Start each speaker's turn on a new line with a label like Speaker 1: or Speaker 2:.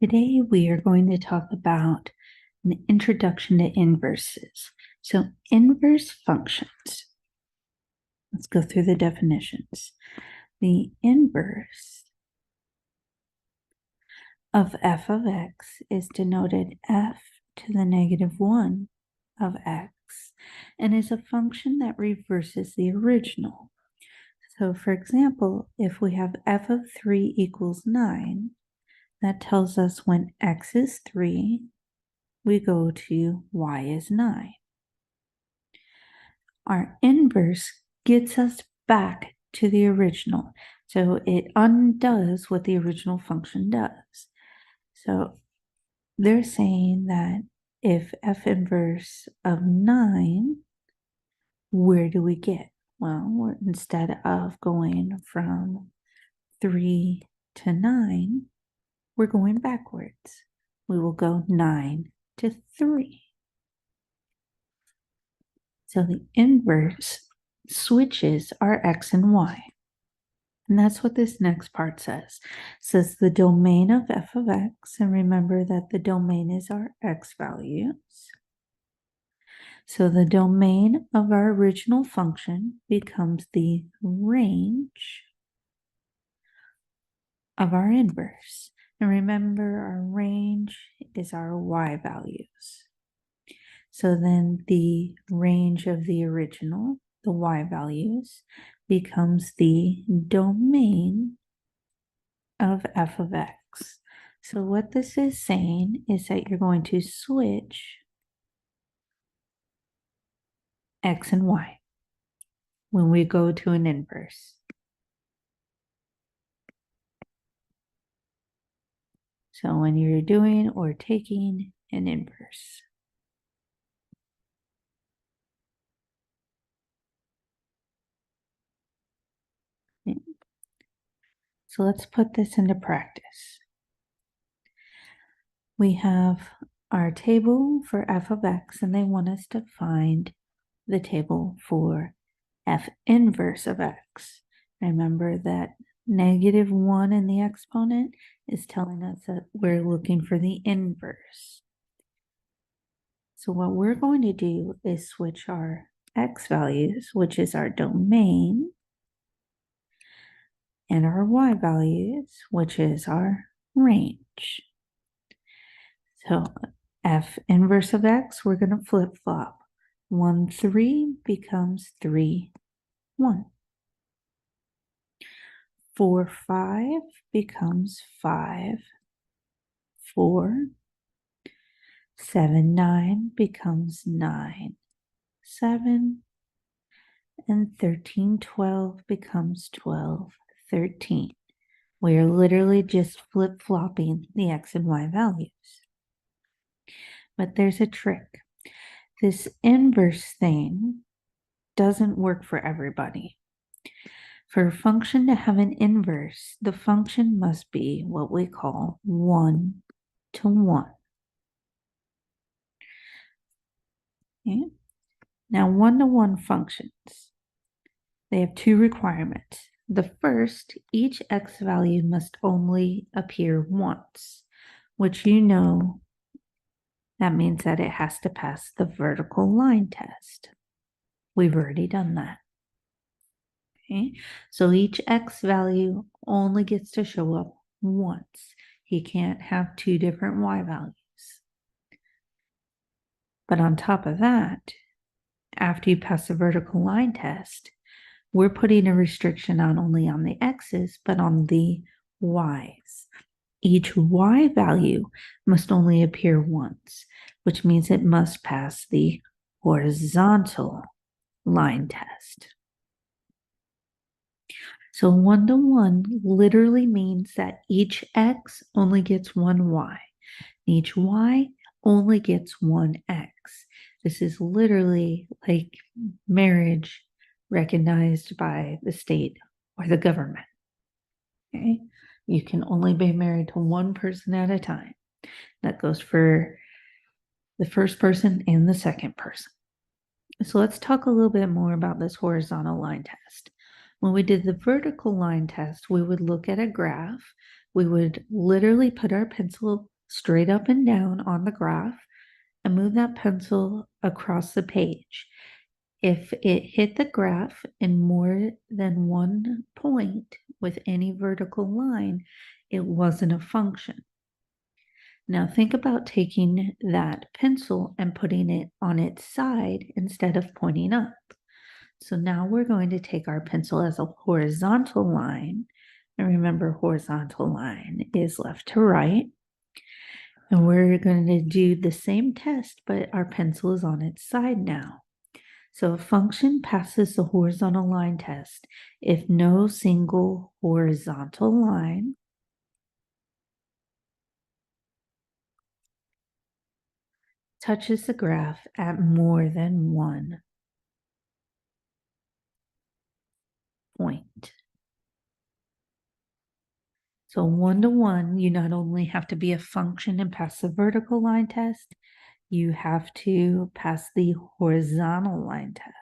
Speaker 1: Today we are going to talk about an introduction to inverses. So inverse functions. Let's go through the definitions. The inverse of f of x is denoted f to the negative 1 of x and is a function that reverses the original. So for example, if we have f of 3 equals 9, that tells us when x is 3, we go to y is 9. Our inverse gets us back to the original. So it undoes what the original function does. So they're saying that if f inverse of 9, where do we get? Well, instead of going from 3 to 9, we're going backwards. We will go 9 to 3. So the inverse switches our x and y. And that's what this next part says. It says the domain of f of x, and remember that the domain is our x values. So the domain of our original function becomes the range of our inverse. And remember, our range is our y values. So then the range of the original, the y values, becomes the domain of f of x. So what this is saying is that you're going to switch x and y when we go to an inverse. So when you're doing or taking an inverse. So let's put this into practice. We have our table for f of x, and they want us to find the table for f inverse of x. Remember that negative 1 in the exponent is telling us that we're looking for the inverse. So what we're going to do is switch our x values, which is our domain, and our y values, which is our range. So f inverse of x, we're going to flip-flop. 1, 3 becomes 3, 1. 4, 5 becomes 5, 4. 7, 9 becomes 9, 7. And 13, 12 becomes 12, 13. We are literally just flip-flopping the x and y values. But there's a trick. This inverse thing doesn't work for everybody. For a function to have an inverse, the function must be what we call 1 to 1. Okay? Now, 1 to 1 functions, they have two requirements. The first, each x value must only appear once, which you know that means that it has to pass the vertical line test. We've already done that. Okay, so each x value only gets to show up once. He can't have two different y values. But on top of that, after you pass the vertical line test, we're putting a restriction not only on the x's, but on the y's. Each y value must only appear once, which means it must pass the horizontal line test. So 1 to 1 literally means that each x only gets one y. Each y only gets one x. This is literally like marriage recognized by the state or the government. Okay? You can only be married to one person at a time. That goes for the first person and the second person. So let's talk a little bit more about this horizontal line test. When we did the vertical line test, we would look at a graph we would literally put our pencil straight up and down on the graph and move that pencil across the page. If it hit the graph in more than one point with any vertical line, it wasn't a function. Now think about taking that pencil and putting it on its side instead of pointing up. So now we're going to take our pencil as a horizontal line. And remember, horizontal line is left to right. And we're going to do the same test, but our pencil is on its side now. So a function passes the horizontal line test if no single horizontal line touches the graph at more than one point. So 1-to-1, you not only have to be a function and pass the vertical line test, you have to pass the horizontal line test.